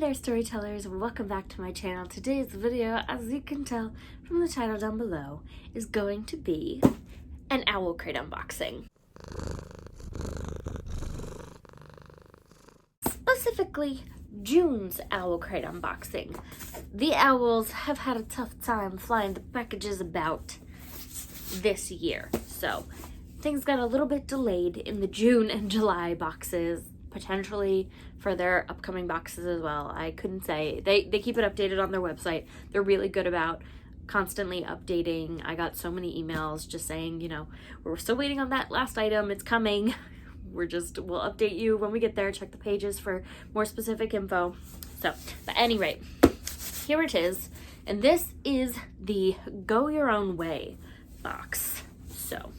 there, storytellers, and welcome back to my channel. Today's video, as you can tell from the title down below, is going to be an Owlcrate unboxing. Specifically, June's Owlcrate unboxing. The owls have had a tough time flying the packages about this year, so things got a little bit delayed in the June and July boxes, potentially for their upcoming boxes as well. I couldn't say. They keep it updated on their website. They're really good about constantly updating. I got so many emails just saying, you know, we're still waiting on that last item. It's coming. We'll update you when we get there. Check the pages for more specific info. So, but at any rate, here it is. And this is the Go Your Own Way box. So,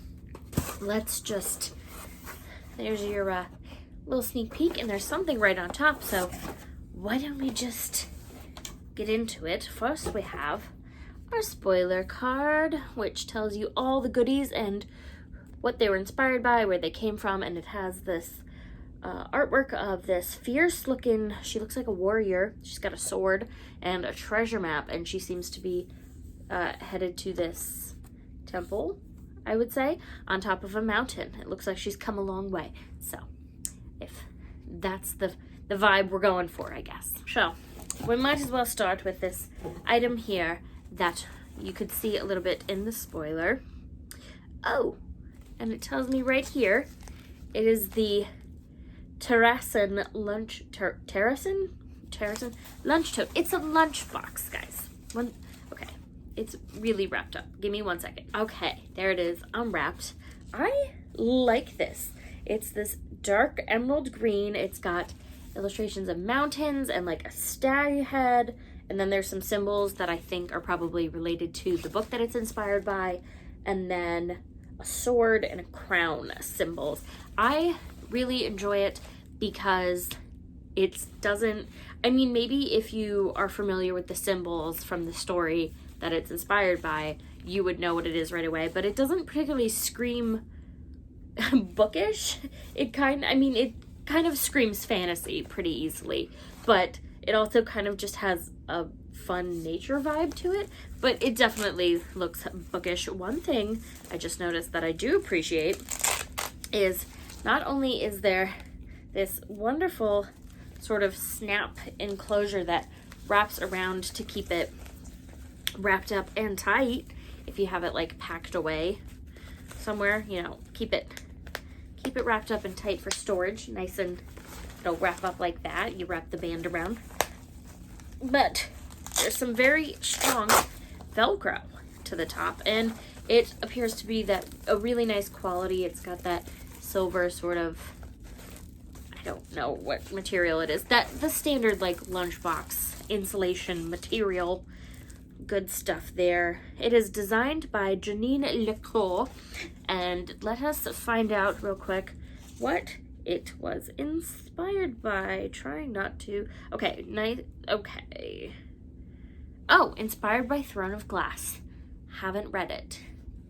let's just, there's your little sneak peek, and there's something right on top, so why don't we just get into it. First we have our spoiler card, which tells you all the goodies and what they were inspired by, where they came from, and it has this artwork of this fierce looking, she looks like a warrior, she's got a sword and a treasure map, and she seems to be headed to this temple, I would say, on top of a mountain. It looks like she's come a long way, so if that's the vibe we're going for, I guess. So we might as well start with this item here that you could see a little bit in the spoiler. Oh, and it tells me right here, it is the Terrasin lunch tote. It's a lunch box, guys. Okay, it's really wrapped up. Give me 1 second. Okay, there it is, unwrapped. I like this. It's this dark emerald green. It's got illustrations of mountains and like a stag head. And then there's some symbols that I think are probably related to the book that it's inspired by. And then a sword and a crown symbols. I really enjoy it because it doesn't, I mean, maybe if you are familiar with the symbols from the story that it's inspired by, you would know what it is right away. But it doesn't particularly scream bookish. It kind of screams fantasy pretty easily, but it also kind of just has a fun nature vibe to it, but it definitely looks bookish. One thing I just noticed that I do appreciate is not only is there this wonderful sort of snap enclosure that wraps around to keep it wrapped up and tight if you have it like packed away somewhere, you know, keep it wrapped up and tight for storage, nice, and it'll wrap up like that. You wrap the band around. But there's some very strong Velcro to the top, and it appears to be that a really nice quality. It's got that silver sort of, I don't know what material it is. That the standard like lunchbox insulation material. Good stuff there. It is designed by Janine Lecour, and let us find out real quick what it was inspired by. Trying not to. Okay, nice. Okay. Oh, inspired by Throne of Glass. Haven't read it,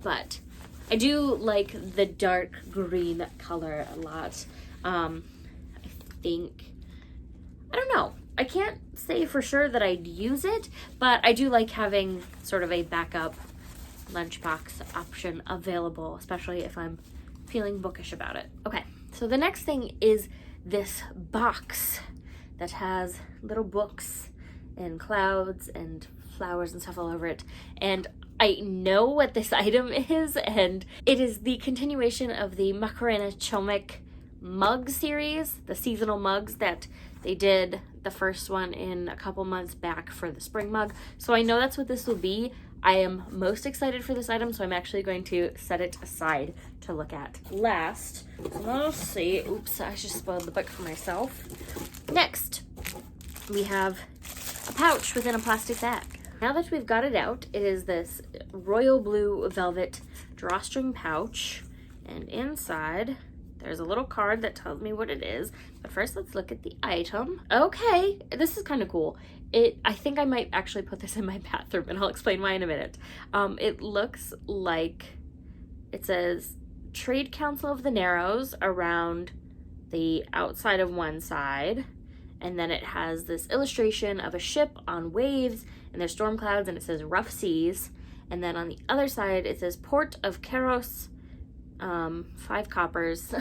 but I do like the dark green color a lot. I think, I don't know. I can't say for sure that I'd use it, but I do like having sort of a backup lunchbox option available, especially if I'm feeling bookish about it. Okay, so the next thing is this box that has little books and clouds and flowers and stuff all over it. And I know what this item is, and it is the continuation of the Macarena Chomic mug series, the seasonal mugs that they did the first one in a couple months back for the spring mug. So I know that's what this will be. I am most excited for this item, so I'm actually going to set it aside to look at last. So let's see. Oops, I just spoiled the book for myself. Next, we have a pouch within a plastic bag. Now that we've got it out, it is this royal blue velvet drawstring pouch, and inside there's a little card that tells me what it is. But first, let's look at the item. Okay, this is kind of cool. I think I might actually put this in my bathroom, and I'll explain why in a minute. It looks like it says Trade Council of the Narrows around the outside of one side, and then it has this illustration of a ship on waves, and there's storm clouds, and it says rough seas. And then on the other side, it says Port of Keros, 5 coppers.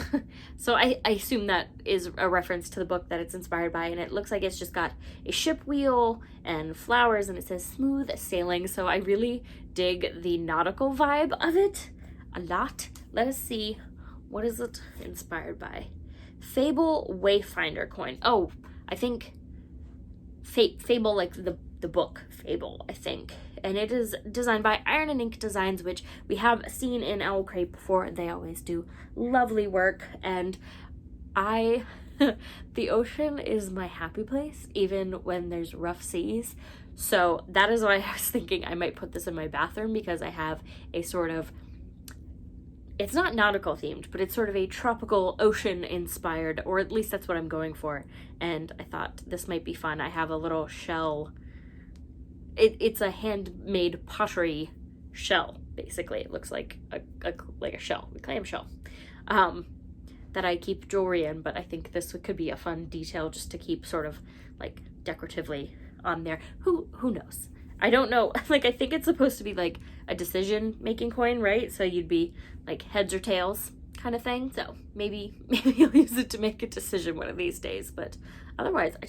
So I assume that is a reference to the book that it's inspired by, and it looks like it's just got a ship wheel and flowers, and it says smooth sailing. So I really dig the nautical vibe of it a lot. Let us see, what is it inspired by? Fable Wayfinder coin. Oh, I think Fable, like the book Fable, I think. And it is designed by Iron and Ink Designs, which we have seen in Owlcrate before. They always do lovely work, and the ocean is my happy place, even when there's rough seas. So that is why I was thinking I might put this in my bathroom, because I have a sort of, it's not nautical themed, but it's sort of a tropical ocean inspired, or at least that's what I'm going for. And I thought this might be fun. I have a little shell. It's a handmade pottery shell, basically. It looks like a shell, a clam shell, that I keep jewelry in, but I think this could be a fun detail just to keep sort of like decoratively on there. Who knows? I don't know. Like, I think it's supposed to be like a decision making coin, right? So you'd be like heads or tails kind of thing. So maybe you'll use it to make a decision one of these days. But otherwise, I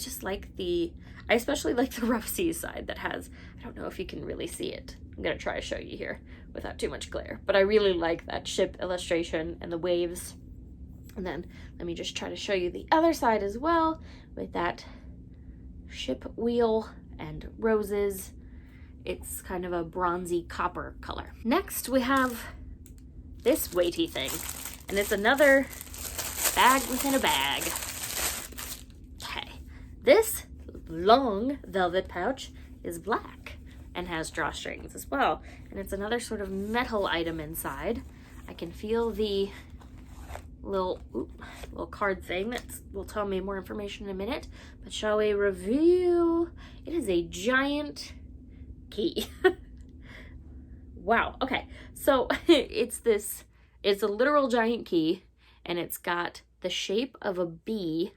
especially like the rough seas side that has, I don't know if you can really see it. I'm gonna try to show you here without too much glare, but I really like that ship illustration and the waves. And then let me just try to show you the other side as well, with that ship wheel and roses. It's kind of a bronzy copper color. Next, we have this weighty thing, and it's another bag within a bag. Okay, this long velvet pouch is black and has drawstrings as well, and it's another sort of metal item inside. I can feel the little card thing that will tell me more information in a minute, but shall we reveal? It is a giant key. Wow. Okay, so it's a literal giant key, and it's got the shape of a bee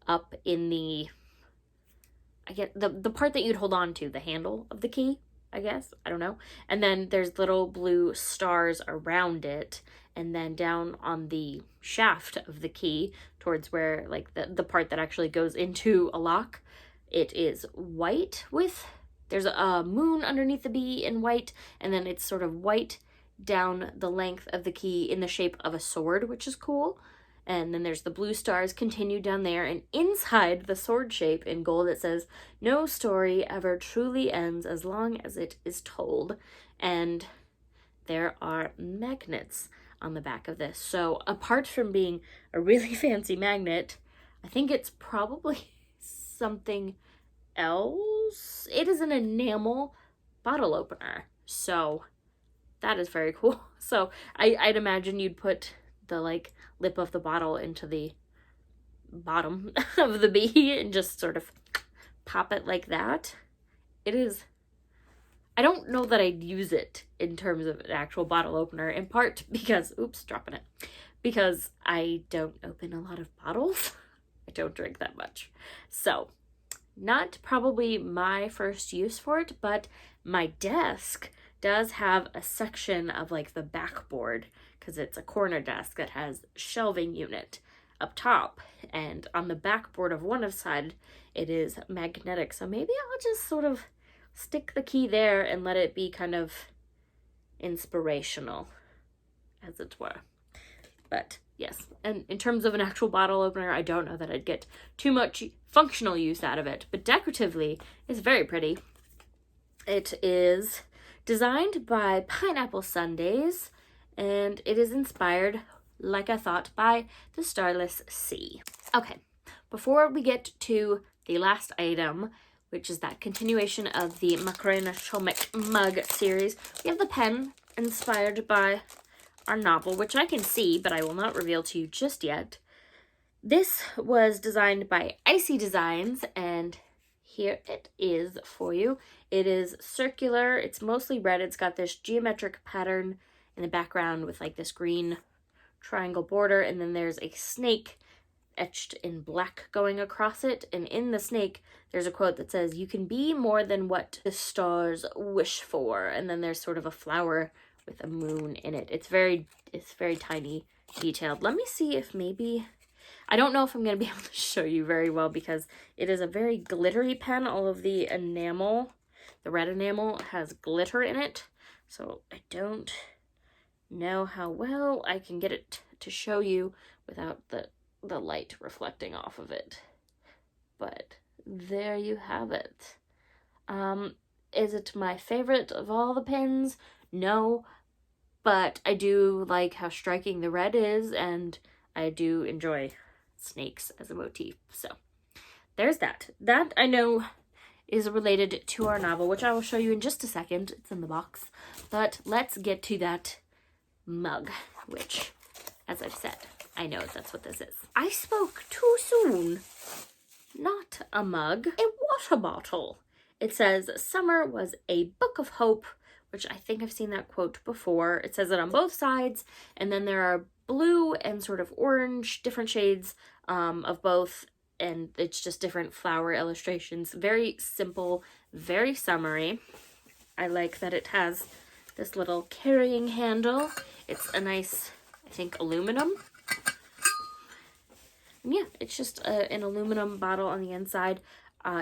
up in the, I get the part that you'd hold on to, the handle of the key, I guess. I don't know. And then there's little blue stars around it, and then down on the shaft of the key towards where, like, the part that actually goes into a lock, it is white with, there's a moon underneath the bee in white, and then it's sort of white down the length of the key in the shape of a sword, which is cool. And then there's the blue stars continued down there, and inside the sword shape in gold it says, "No story ever truly ends as long as it is told." And there are magnets on the back of this. So apart from being a really fancy magnet, I think it's probably something else. It is an enamel bottle opener, so that is very cool. So I'd imagine you'd put the like lip of the bottle into the bottom of the bee and just sort of pop it like that. It is, I don't know that I'd use it in terms of an actual bottle opener, in part because, oops, dropping it, because I don't open a lot of bottles. I don't drink that much. So not probably my first use for it, but my desk does have a section of like the backboard, because it's a corner desk that has shelving unit up top, and on the backboard of one side it is magnetic. So maybe I'll just sort of stick the key there and let it be kind of inspirational, as it were. But yes, and in terms of an actual bottle opener, I don't know that I'd get too much functional use out of it, but decoratively it's very pretty. It is designed by Pineapple Sundays, and it is inspired, like I thought, by the Starless Sea. Okay, before we get to the last item, which is that continuation of the Macarena Chomic mug series, we have the pen inspired by our novel, which I can see, but I will not reveal to you just yet. This was designed by Icy Designs, and here it is for you. It is circular, it's mostly red, it's got this geometric pattern in the background with like this green triangle border, and then there's a snake etched in black going across it. And in the snake, there's a quote that says, "You can be more than what the stars wish for." And then there's sort of a flower with a moon in it. It's very tiny, detailed. Let me see if maybe, I don't know if I'm going to be able to show you very well because it is a very glittery pen. All of the enamel, the red enamel, has glitter in it. So I don't know how well I can get it to show you without the light reflecting off of it. But there you have it. Is it my favorite of all the pens? No, but I do like how striking the red is, and I do enjoy snakes as a motif. So there's that. That I know is related to our novel, which I will show you in just a second. It's in the box. But let's get to that mug, which, as I've said, I know that's what this is. I spoke too soon. Not a mug, a water bottle. It says, "Summer was a book of hope," which I think I've seen that quote before. It says it on both sides, and then there are blue and sort of orange, different shades of both, and it's just different flower illustrations. Very simple, very summery. I like that it has this little carrying handle. It's a nice, I think, aluminum. And yeah, it's just an aluminum bottle on the inside.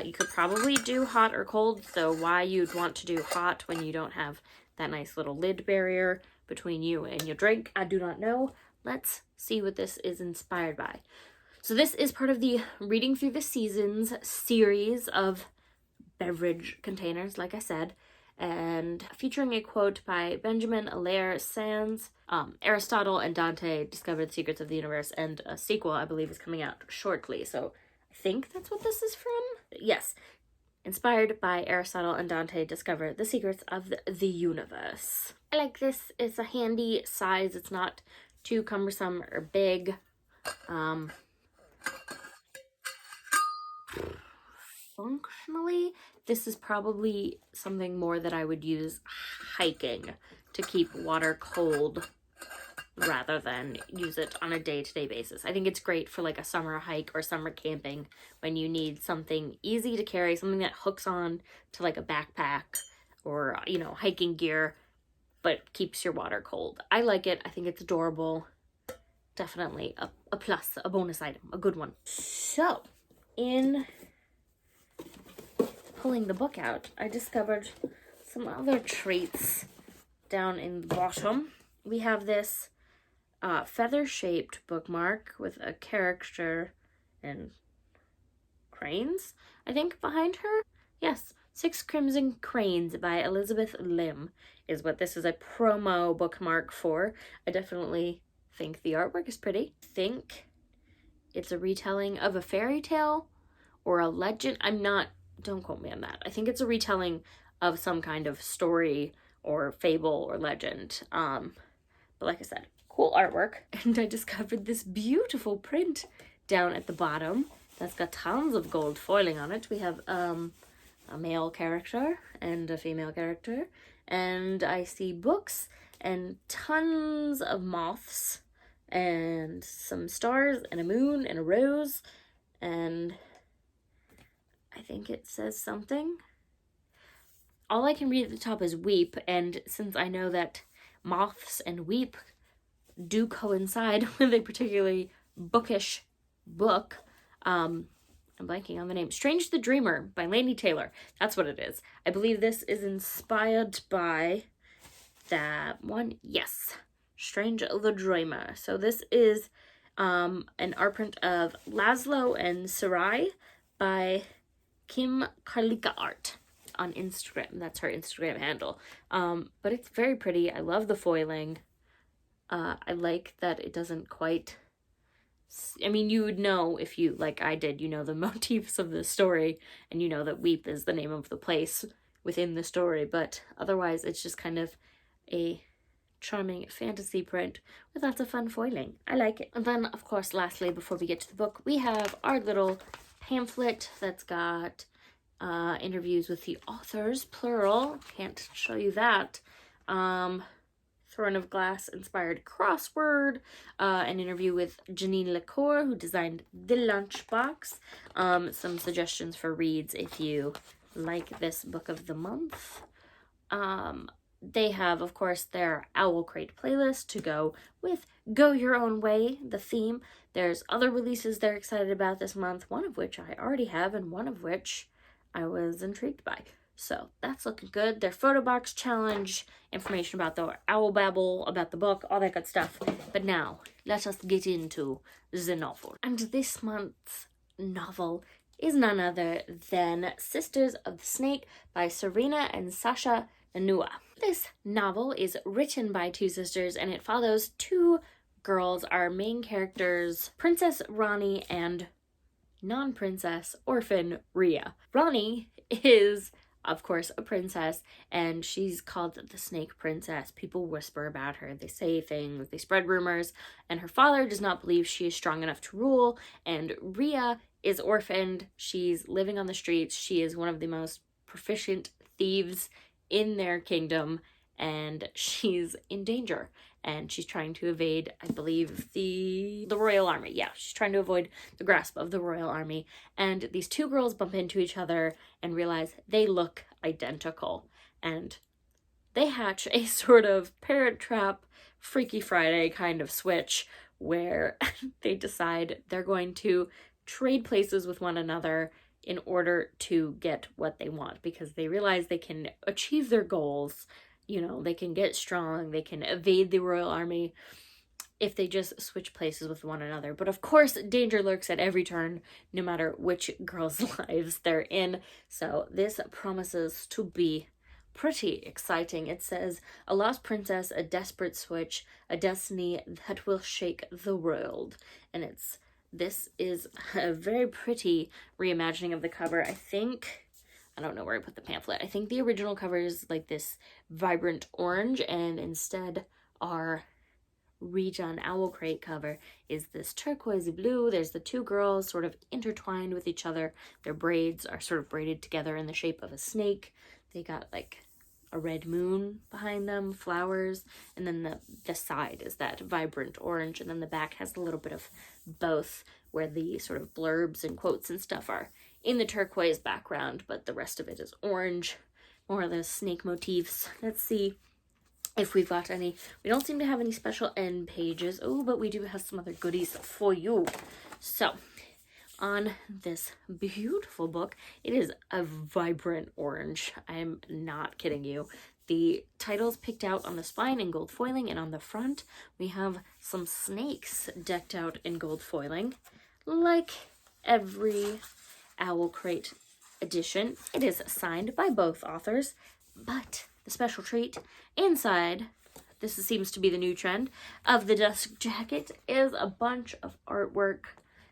You could probably do hot or cold, so why you'd want to do hot when you don't have that nice little lid barrier between you and your drink, I do not know. Let's see what this is inspired by. So this is part of the Reading Through the Seasons series of beverage containers, like I said, and featuring a quote by Benjamin Allaire Sands. Aristotle and Dante discovered the secrets of the universe, and a sequel, I believe, is coming out shortly. So I think that's what this is from. Yes. Inspired by Aristotle and Dante discover the secrets of the universe. I like this. It's a handy size. It's not too cumbersome or big. Functionally, this is probably something more that I would use hiking to keep water cold rather than use it on a day-to-day basis. I think it's great for like a summer hike or summer camping when you need something easy to carry, something that hooks on to like a backpack or, you know, hiking gear, but keeps your water cold. I like it. I think it's adorable. Definitely a plus, a bonus item, a good one. So, in pulling the book out, I discovered some other treats down in the bottom. We have this feather-shaped bookmark with a character and cranes, I think, behind her. Yes, 6 Crimson Cranes by Elizabeth Lim is what this is a promo bookmark for. I definitely think the artwork is pretty. I think it's a retelling of a fairy tale or a legend. Don't quote me on that. I think it's a retelling of some kind of story or fable or legend. But like I said, cool artwork. And I discovered this beautiful print down at the bottom that's got tons of gold foiling on it. We have a male character and a female character, and I see books and tons of moths and some stars and a moon and a rose, and I think it says something. All I can read at the top is weep, and since I know that moths and weep do coincide with a particularly bookish book, I'm blanking on the name. Strange the Dreamer by Laini Taylor. That's what it is. I believe this is inspired by that one. Yes. Strange the Dreamer. So this is an art print of Laszlo and Sarai by Kim Karlika Art on Instagram. That's her Instagram handle. But it's very pretty. I love the foiling. I like that it doesn't quite... I mean, you would know if you, like I did, you know the motifs of the story, and you know that Weep is the name of the place within the story, but otherwise it's just kind of a charming fantasy print with lots of fun foiling. I like it. And then, of course, lastly, before we get to the book, we have our little pamphlet that's got interviews with the authors, plural. Can't show you that. Throne of Glass inspired crossword, an interview with Janine Lecour, who designed the lunchbox, some suggestions for reads if you like this book of the month. They have, of course, their Owlcrate playlist to go with Go Your Own Way, the theme. There's other releases they're excited about this month, one of which I already have and one of which I was intrigued by. So that's looking good. Their photo box challenge, information about the Owl Babble, about the book, all that good stuff. But now, let us get into the novel. And this month's novel is none other than Sisters of the Snake by Serena and Sasha Nanua. This novel is written by two sisters and it follows two girls, our main characters, Princess Ronnie and non-princess orphan Rhea. Ronnie is, of course, a princess, and she's called the Snake Princess. People whisper about her, they say things, they spread rumors, and her father does not believe she is strong enough to rule, and Rhea is orphaned. She's living on the streets. She is one of the most proficient thieves in their kingdom, and she's in danger. And she's trying to evade, I believe, the royal army. Yeah, she's trying to avoid the grasp of the royal army. And these two girls bump into each other and realize they look identical. And they hatch a sort of Parent Trap, Freaky Friday kind of switch where they decide they're going to trade places with one another in order to get what they want, because they realize they can achieve their goals. You know, they can get strong, they can evade the royal army if they just switch places with one another. But of course, danger lurks at every turn, no matter which girls' lives they're in. So this promises to be pretty exciting. It says, a lost princess, a desperate switch, a destiny that will shake the world. And this is a very pretty reimagining of the cover. I don't know where I put the pamphlet. I think the original cover is like this vibrant orange, and instead our redone Owlcrate cover is this turquoisey blue. There's the two girls sort of intertwined with each other. Their braids are sort of braided together in the shape of a snake. They got like a red moon behind them, flowers, and then the side is that vibrant orange, and then the back has a little bit of both, where the sort of blurbs and quotes and stuff are in the turquoise background, but the rest of it is orange, more of those snake motifs. Let's see if we've got any. We don't seem to have any special end pages. Oh, but we do have some other goodies for you. So, on this beautiful book, it is a vibrant orange. I'm not kidding you. The title's picked out on the spine in gold foiling, and on the front we have some snakes decked out in gold foiling, like every Owlcrate edition. It is signed by both authors, but the special treat inside, this seems to be the new trend, of the dust jacket is a bunch of artwork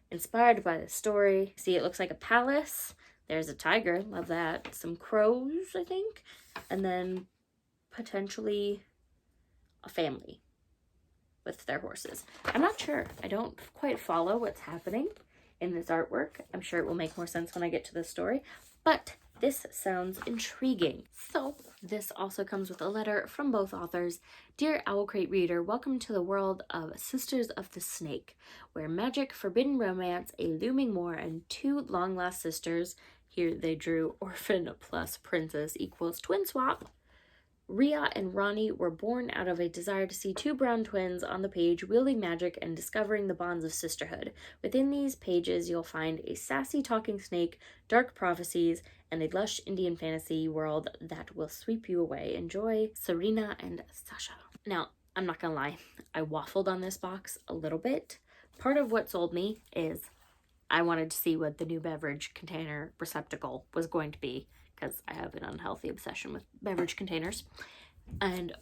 inspired by the story. See, it looks like a palace. There's a tiger, love that. Some crows, I think. And then potentially a family with their horses. I'm not sure. I don't quite follow what's happening in this artwork. I'm sure it will make more sense when I get to the story, but this sounds intriguing. So this also comes with a letter from both authors. Dear Owlcrate reader, welcome to the world of Sisters of the Snake, where magic, forbidden romance, a looming war, and two long-lost sisters, here they drew orphan plus princess equals twin swap, Rhea and Ronnie were born out of a desire to see two brown twins on the page wielding magic and discovering the bonds of sisterhood. Within these pages, you'll find a sassy talking snake, dark prophecies, and a lush Indian fantasy world that will sweep you away. Enjoy, Serena and Sasha. Now, I'm not gonna lie, I waffled on this box a little bit. Part of what sold me is I wanted to see what the new beverage container receptacle was going to be, because I have an unhealthy obsession with beverage containers. And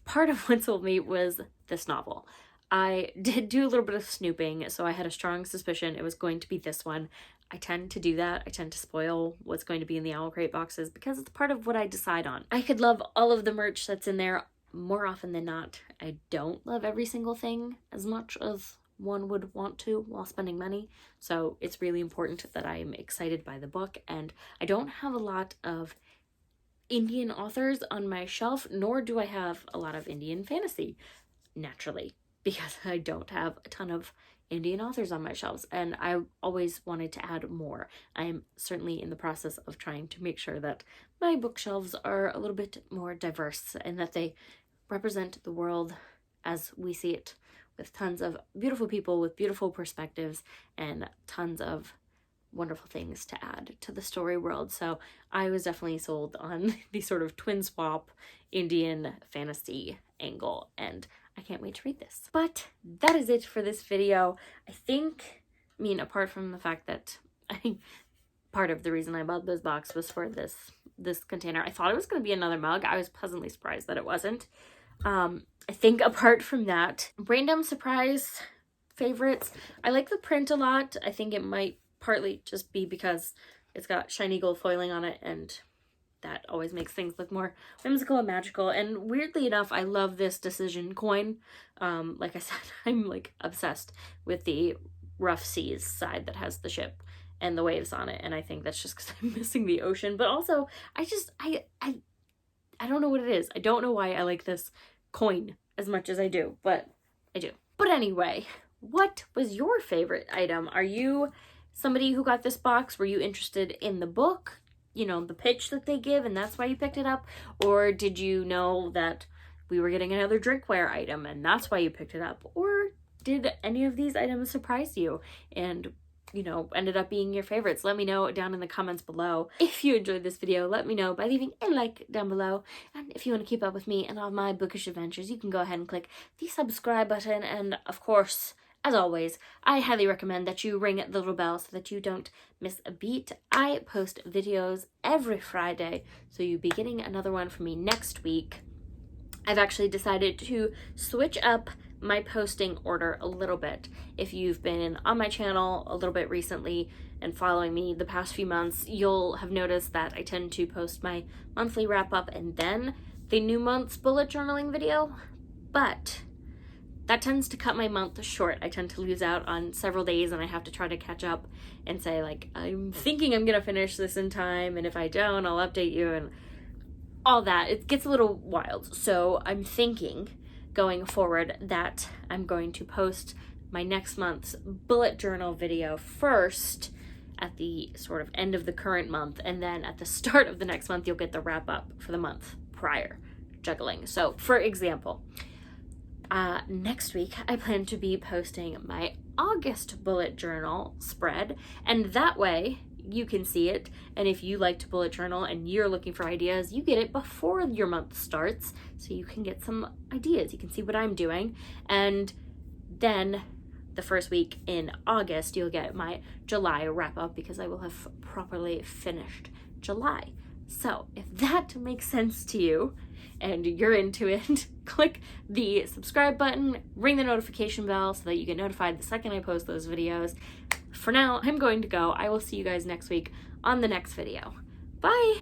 part of what sold me was this novel. I did do a little bit of snooping, so I had a strong suspicion it was going to be this one. I tend to do that. I tend to spoil what's going to be in the Owlcrate boxes because it's part of what I decide on. I could love all of the merch that's in there. More often than not, I don't love every single thing as much as one would want to while spending money. So it's really important that I'm excited by the book, and I don't have a lot of Indian authors on my shelf, nor do I have a lot of Indian fantasy, naturally, because I don't have a ton of Indian authors on my shelves, and I always wanted to add more. I am certainly in the process of trying to make sure that my bookshelves are a little bit more diverse and that they represent the world as we see it, with tons of beautiful people with beautiful perspectives and tons of wonderful things to add to the story world. So I was definitely sold on the sort of twin swap Indian fantasy angle, and I can't wait to read this. But that is it for this video. I mean, apart from the fact that I think part of the reason I bought this box was for this container. I thought it was going to be another mug. I was pleasantly surprised that it wasn't. I think apart from that, random surprise favorites. I like the print a lot. I think it might partly just be because it's got shiny gold foiling on it, and that always makes things look more whimsical and magical. And weirdly enough, I love this decision coin. Like I said, I'm like obsessed with the rough seas side that has the ship and the waves on it, and I think that's just because I'm missing the ocean. But also, I don't know what it is. I don't know why I like this coin as much as I do, but I do. But anyway, what was your favorite item? Are you somebody who got this box? Were you interested in the book, you know, the pitch that they give, and that's why you picked it up? Or did you know that we were getting another drinkware item and that's why you picked it up? Or did any of these items surprise you and, you know, ended up being your favorites? Let me know down in the comments below. If you enjoyed this video, let me know by leaving a like down below. And if you want to keep up with me and all my bookish adventures, you can go ahead and click the subscribe button. And of course, as always, I highly recommend that you ring the little bell so that you don't miss a beat. I post videos every Friday, so you'll be getting another one from me next week. I've actually decided to switch up my posting order a little bit. If you've been on my channel a little bit recently and following me the past few months, you'll have noticed that I tend to post my monthly wrap-up and then the new month's bullet journaling video, but that tends to cut my month short. I tend to lose out on several days, and I have to try to catch up and say, like, I'm thinking I'm gonna finish this in time, and if I don't, I'll update you, and all that. It gets a little wild. So I'm thinking going forward that I'm going to post my next month's bullet journal video first at the sort of end of the current month, and then at the start of the next month you'll get the wrap up for the month prior, juggling. So for example, next week I plan to be posting my August bullet journal spread, and that way you can see it. And if you like to bullet journal and you're looking for ideas, you get it before your month starts, so you can get some ideas. You can see what I'm doing. And then the first week in August, you'll get my July wrap up, because I will have properly finished July. So if that makes sense to you and you're into it, click the subscribe button, ring the notification bell so that you get notified the second I post those videos. For now, I'm going to go. I will see you guys next week on the next video. Bye!